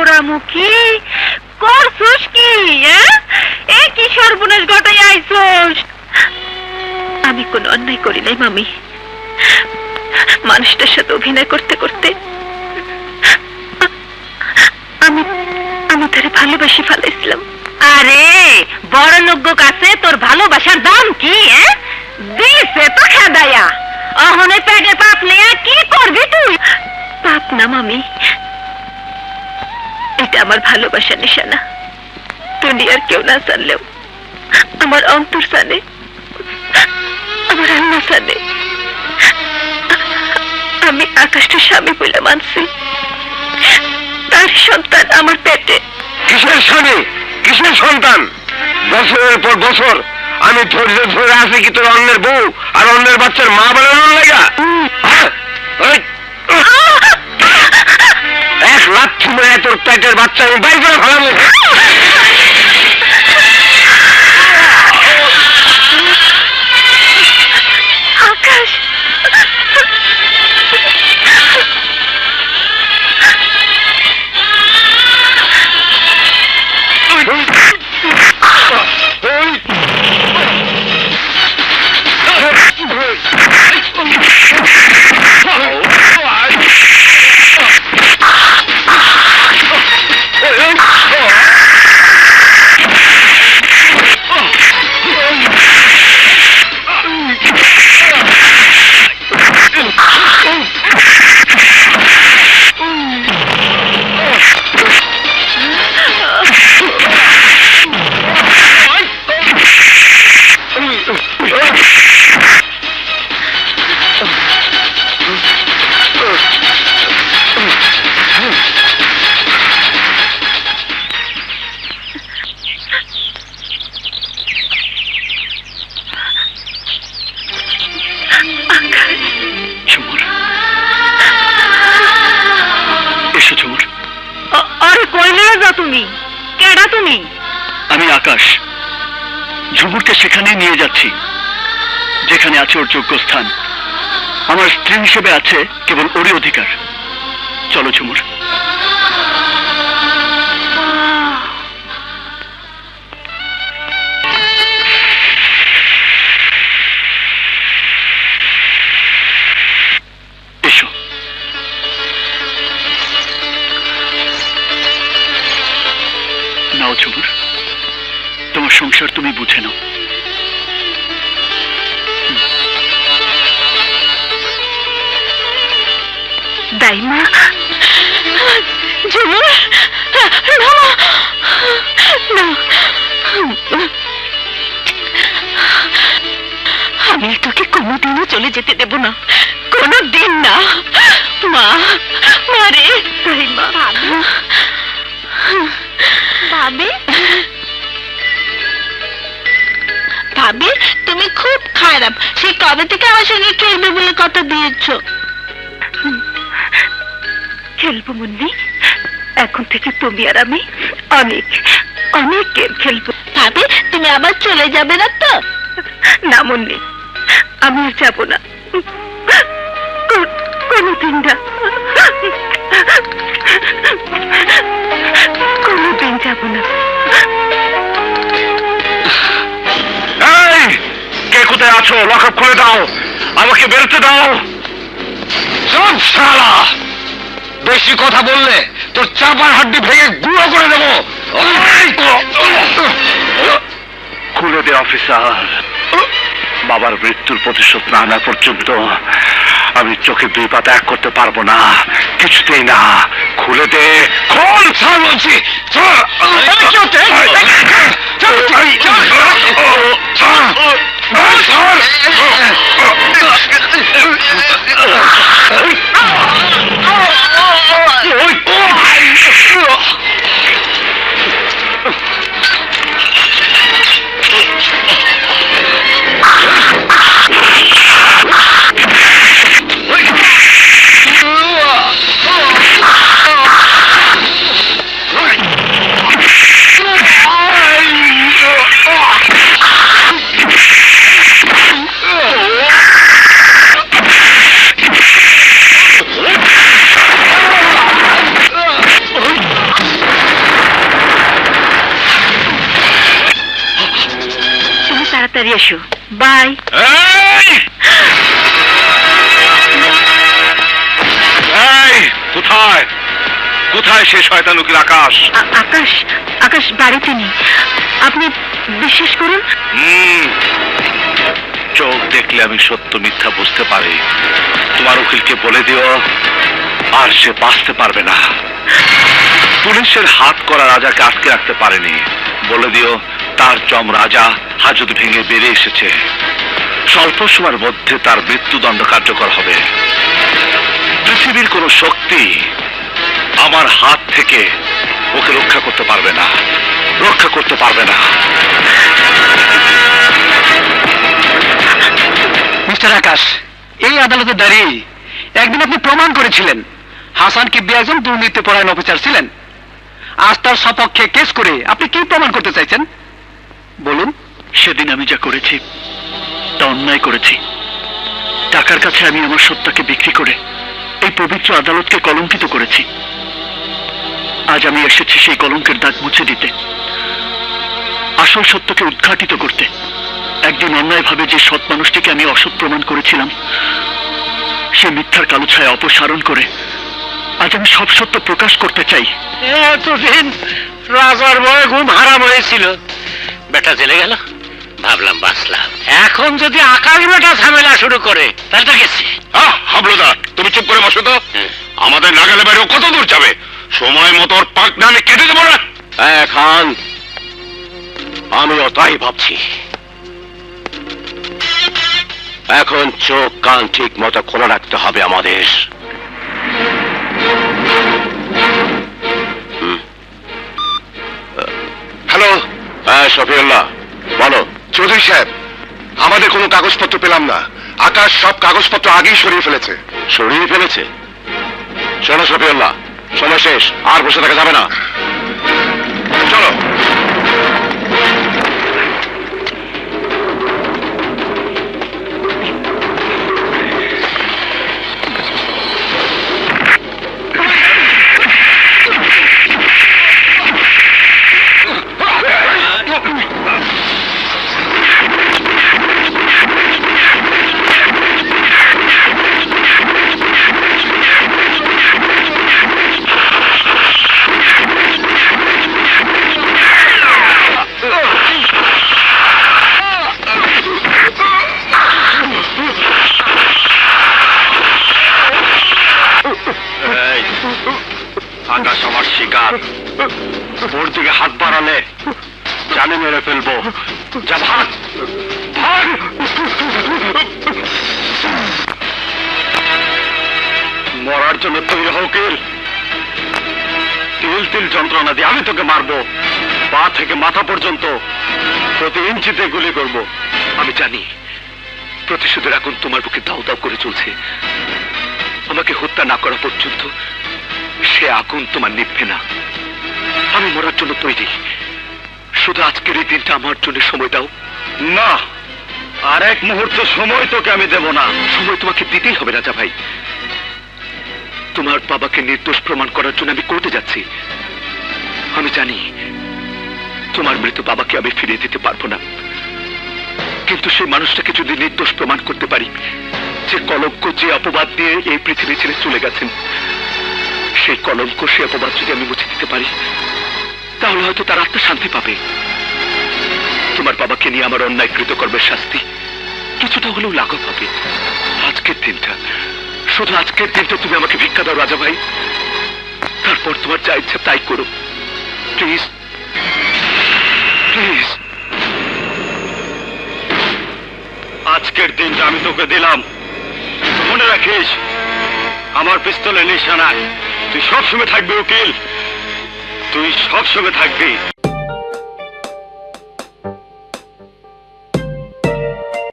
পোড়ামুখী করছস কি? এ কি সর্বনাশ ঘটাই আইছস? আমি কোনো অন্যায় করি নাই মামি। মানুষটার সাথে অভিনয় করতে করতে আমি আমি তারে ভালোবাসি ফেলাইছিলাম। আরে বড় লোক কাছে তোর ভালোবাসার দাম কি? দিছে তো খেদাইয়া, অহনে পেটে পাপ নিয়ে কি করবি তুই? পাপ না মামি, এটা আমার ভালোবাসার নিশানা। দুনিয়ার কেউ না জানলেও আমার অন্তর জানে, আমার আল্লাহ জানে। আমি আকাশটা স্বামী বলে মানছি, তার সন্তান আমার পেটে। কিসের স্বামী, কিসের সন্তান? বছরের পর বছর আমি ধৈর্য ধরে আছি কি তোর অন্যের বউ আর অন্যের বাচ্চার মা বানানোর লাগা? এক লাথি মেরে তোর পেটের বাচ্চা আমি বাইর করে ফেলাবো। আকাশ, আমি আকাশ ঝুমুরকে সেখানে নিয়ে যাচ্ছি যেখানে আছে ওর যোগ্য স্থান। আমার স্ত্রী হিসেবে আছে কেবল ওরই অধিকার। চলো ঝুমুর। এসো। নাও ঝুমুর, তোমার সংসার তুমি বুঝে নাও। দাইমা, ঝুমুর, আমি তোকে কোনোদিনও চলে যেতে দেব না, কোনোদিন না। মা, মারে দাইমা। ভাবি, ভাবি তুমি খুব খারাপ। সে কবে থেকে আমার সঙ্গে খেলবে বলে কথা দিয়েছ? খেলবো মুন্নি, এখন থেকে তুমি আর আমি অনেক অনেক গেম খেলবো। ভাবি তুমি আবার চলে যাবে না তো? না মুন্নি, আমি আর যাবো না, কোনোদিন না, কোনোদিন যাবো না। কে কোথায় আছো? লকআপ খুলে দাও, আমাকে বেরোতে দাও। সব শালা, বেশি কথা বললে তোর চাপার হাড্ডি ভেঙে গুঁড়ো করে দেবো। খুলে দে অফিসার। বাবার মৃত্যুর প্রতিশোধ না আনা পর্যন্ত আমি চোখে দুই পাতা এক করতে পারবো না, কিছুতেই না। খুলে দে, খোল ছাড় বলছি। তাড়াতাড়ি এসো। বাই। এই! এই, কোথায় কোথায় সে শয়তান উকিল আকাশ? আকাশ, আকাশ বাড়িতে নেই। আপনি বিশ্বাস করুন। চোখ দেখলে আমি সত্য মিথ্যা বুঝতে পারি। তোমার উকিলকে বলে দিও আর সে বাঁচতে পারবে না। পুলিশের হাত করা রাজাকে আটকে রাখতে পারেনি। বলে দিও তার জম রাজা হাজত ভেঙে বেরিয়ে এসেছে। স্বল্প সময়ের মধ্যে তার মৃত্যুদণ্ড কার্যকর হবে। পৃথিবীর কোন শক্তি আমার হাত থেকে ওকে রক্ষা করতে পারবে না, রক্ষা করতে পারবে না। মিস্টার আকাশ, এই আদালতে দাঁড়িয়ে একদিন আপনি প্রমাণ করেছিলেন হাসান কিবরি একজন দুর্নীতিপরায়ণ অফিসার ছিলেন। আজ তার সপক্ষে কেস করে আপনি কি প্রমাণ করতে চাইছেন বলুন? সেদিন আমি যা করেছি তা অন্যায় করেছি। টাকার কাছে আমি আমার সত্তাকে বিক্রি করে এই পবিত্র আদালতকে কলঙ্কিত করেছি। আজ আমি এসেছি সেই কলঙ্কের দাগ মুছে দিতে, আসল সত্যকে উদ্ঘাটিত করতে। একদিন অন্যায়ভাবে যে সৎ মানুষটিকে আমি অসৎ প্রমাণ করেছিলাম, সে মিথ্যার কালো ছায়া অপসারণ করে আজ আমি সব সত্য প্রকাশ করতে চাই। এতদিন রাজার ভয়ে ঘুম হারাম হয়েছিল, বেটা জেলে গেল, ভাবলাম বাঁচলাম। এখন যদি আকাশ বেটা ঝামেলা শুরু করে তাহলে তো গেছি। হাবলুদার, তুমি চুপ করে বসো তো। আমাদের নাগালে বাইরেও কত দূর যাবে? সময় মতো ওর পাক নামে কেটে দেবো না। খান, আমিও তাই ভাবছি। এখন চোখ কান ঠিক মতো খোলা রাখতে হবে আমাদের। হ্যালো। হ্যাঁ শফিউল্লাহ, বলো। চৌধুরী সাহেব, আমাদের কোনো কাগজপত্র পেলাম না। আকাশ সব কাগজপত্র আগেই সরিয়ে ফেলেছে। সরিয়ে ফেলেছে? শোনো শফিউল্লাহ, সময় শেষ, আর বসে থাকা যাবে না। চলো। আকাশ আমার শিকার, ওর দিকে হাত বাড়ালে জানে মেরে ফেলবো। যা ভাগ ভাগ। মরার জন্য তৈরি হও উকিল। তিল তিল যন্ত্রণা দিয়ে আমি তোকে মারবো। পা থেকে মাথা পর্যন্ত প্রতি ইঞ্চিতে গুলি করব। আমি জানি প্রতিশোধের আগুন তোমার বুকে দাউ দাউ করে চলছে। আমাকে হত্যা না করা পর্যন্ত সে আগুন তোমার নিভবে না। আমি মরার জন্য তৈরি। শুধু আজকের এই দিনটা আমার জন্য সময় দাও। না, আর এক মুহূর্ত সময় তোকে আমি দেব না। সময় তোমাকে দিতেই হবে রাজা ভাই। তোমার বাবাকে নির্দোষ প্রমাণ করার জন্য আমি কোর্টে যাচ্ছি। আমি জানি তোমার মৃত বাবাকে আমি ফিরিয়ে দিতে পারবো না, কিন্তু সেই মানুষটাকে যদি নির্দোষ প্রমাণ করতে পারি, যে কলঙ্ক যে অপবাদ দিয়ে এই পৃথিবী ছেড়ে চলে গেছেন, সেই কলঙ্ক সে অপবাদ যদি আমি মুছে দিতে পারি, তাহলে হয়তো তার আত্মা শান্তি পাবে। তোমার বাবাকে নিয়ে আমার অন্যায় কৃতকর্মের শাস্তি কিছুটা হলেও লাঘব হবে। আজকের দিনটা, শুধু আজকের দিনটা তুমি আমাকে ভিক্ষা দাও রাজা ভাই। তারপর তোমার যা ইচ্ছা তাই করো। Please please. আজকের দিনটা আমি তোকে দিলাম, মনে রাখিস আমার পিস্তলের নিশানায় তুই সবসময় থাকবি উকিল, তুই সবসময় থাকবি।